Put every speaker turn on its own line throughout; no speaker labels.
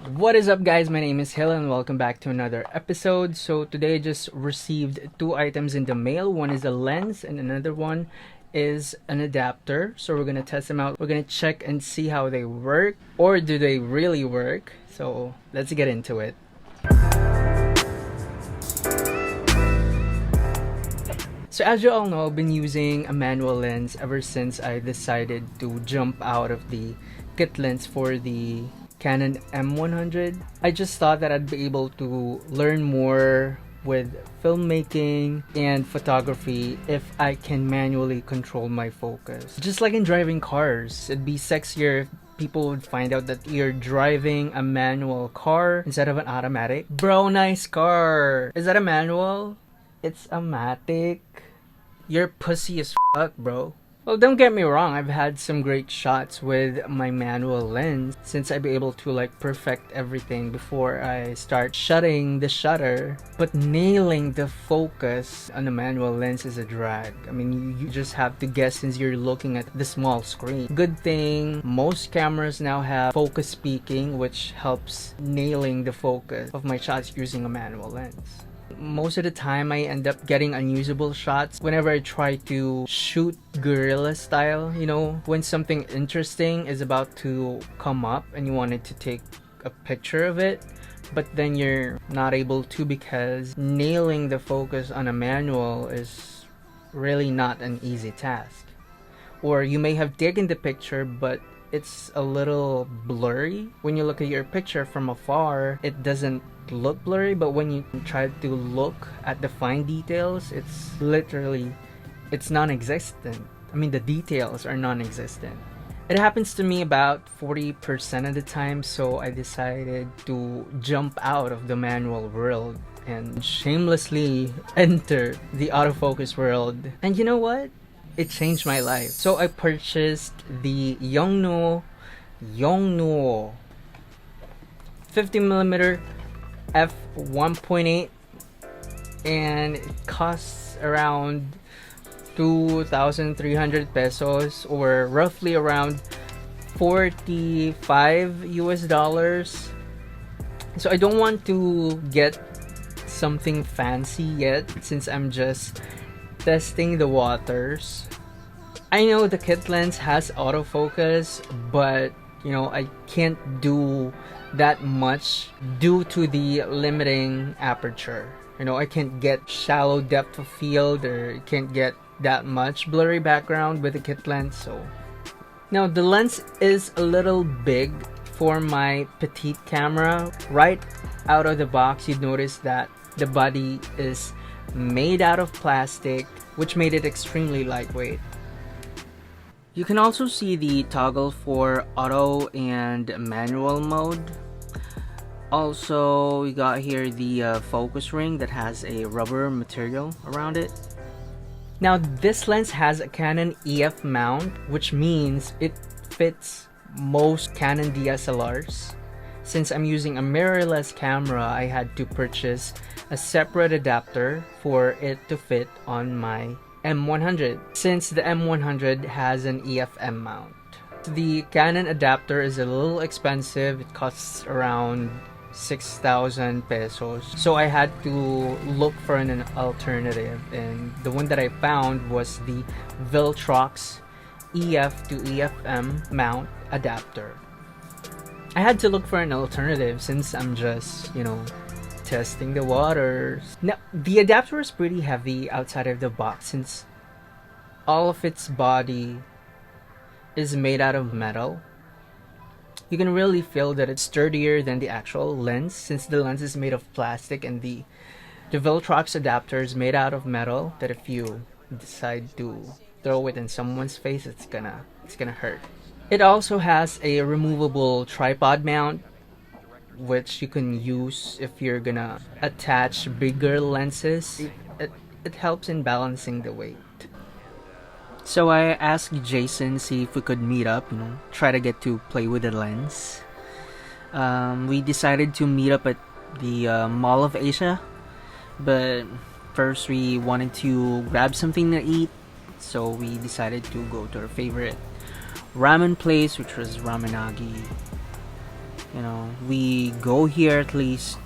What is up, guys? My name is Gil and welcome back to another episode. So today I just received two items in the mail. One is a lens and another one is an adapter. So we're gonna test them out. We're gonna check and see how they work, or do they really work. So let's get into it. So as you all know, I've been using a manual lens ever since I decided to jump out of the kit lens for the Canon M100. I just thought that I'd be able to learn more with filmmaking and photography if I can manually control my focus. Just like in driving cars, it'd be sexier if people would find out that you're driving a manual car instead of an automatic. Bro, nice car! Is that a manual? It's a matic. You're pussy as fuck, bro. Well, don't get me wrong, I've had some great shots with my manual lens since I'd be able to perfect everything before I start shutting the shutter. But nailing the focus on a manual lens is a drag. I mean, you just have to guess since you're looking at the small screen. Good thing most cameras now have focus peaking, which helps nailing the focus of my shots using a manual lens. Most of the time I end up getting unusable shots whenever I try to shoot guerrilla style, when something interesting is about to come up and you wanted to take a picture of it, but then you're not able to because nailing the focus on a manual is really not an easy task. Or you may have taken the picture, but it's a little blurry. When you look at your picture from afar, it doesn't look blurry, but when you try to look at the fine details, it's non-existent. I mean, the details are non-existent. It happens to me about 40% of the time, so I decided to jump out of the manual world and shamelessly enter the autofocus world. And you know what? It changed my life. So I purchased the Yongnuo 50mm f1.8, and it costs around 2,300 pesos, or roughly around 45 US dollars. So I don't want to get something fancy yet since I'm just testing the waters. I know the kit lens has autofocus, but I can't do that much due to the limiting aperture. I can't get shallow depth of field, or can't get that much blurry background with the kit lens. So now the lens is a little big for my petite camera. Right out of the box, you'd notice that the body is made out of plastic, which made it extremely lightweight. You can also see the toggle for auto and manual mode. Also, we got here the focus ring that has a rubber material around it. Now, this lens has a Canon EF mount, which means it fits most Canon DSLRs. Since I'm using a mirrorless camera, I had to purchase a separate adapter for it to fit on my M100, since the M100 has an EFM mount. The Canon adapter is a little expensive. It costs around 6,000 pesos. So I had to look for an alternative, and the one that I found was the Viltrox EF to EFM mount adapter. I had to look for an alternative since I'm just, testing the waters. Now, the adapter is pretty heavy outside of the box since all of its body is made out of metal. You can really feel that it's sturdier than the actual lens since the lens is made of plastic, and the Viltrox adapter is made out of metal that if you decide to throw it in someone's face, it's gonna hurt. It also has a removable tripod mount, which you can use if you're gonna attach bigger lenses. It helps in balancing the weight. So I asked Jason see if we could meet up, try to get to play with the lens. We decided to meet up at the Mall of Asia, but first we wanted to grab something to eat, so we decided to go to our favorite ramen place, which was Ramenagi. You know, we go here at least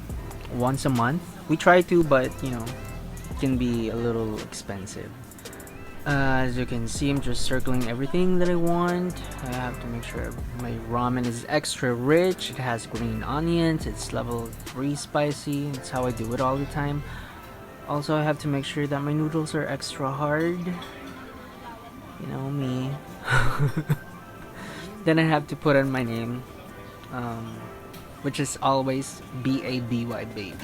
once a month. We try to, but you know, it can be a little expensive. As you can see, I'm just circling everything that I want. I have to make sure my ramen is extra rich. It has green onions. It's level 3 spicy. That's how I do it all the time. Also, I have to make sure that my noodles are extra hard. You know me. Then I have to put in my name, which is always BABY baby.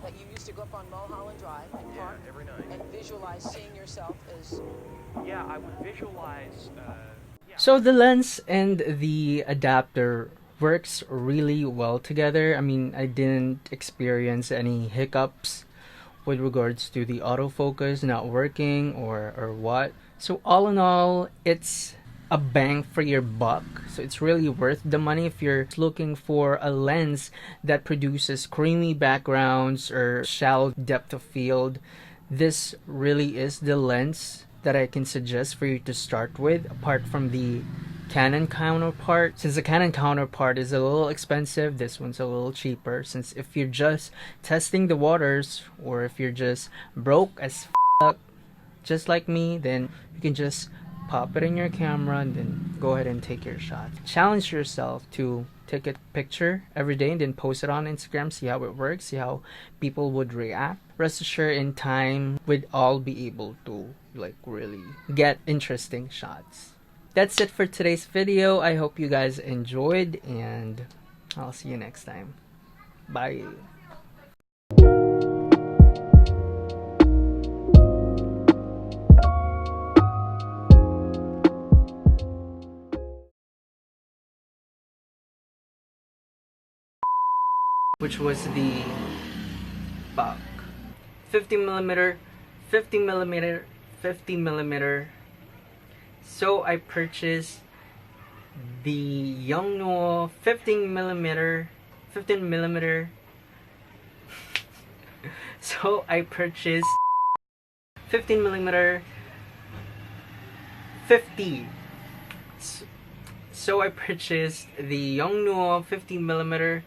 That you used to go up on Mulholland Drive and park
every night.
and visualize seeing yourself as...
Yeah, I would visualize.
So the lens and the adapter works really well together. I mean, I didn't experience any hiccups with regards to the autofocus not working or what. So all in all, it's a bang for your buck. So it's really worth the money if you're looking for a lens that produces creamy backgrounds or shallow depth of field. This really is the lens that I can suggest for you to start with, apart from the Canon counterpart. Since the Canon counterpart is a little expensive, this one's a little cheaper. Since if you're just testing the waters, or if you're just broke as fuck, just like me, then you can just pop it in your camera and then go ahead and take your shot. Challenge yourself to take a picture every day and then post it on Instagram, see how it works, see how people would react. Rest assured, in time, we'd all be able to like really get interesting shots. That's it for today's video. I hope you guys enjoyed, and I'll see you next time. Bye. Which was the buck. 50mm, 50mm, 50mm. So I purchased the Yongnuo 15mm, 15mm. So I purchased 15mm 50. So I purchased the Yongnuo 50mm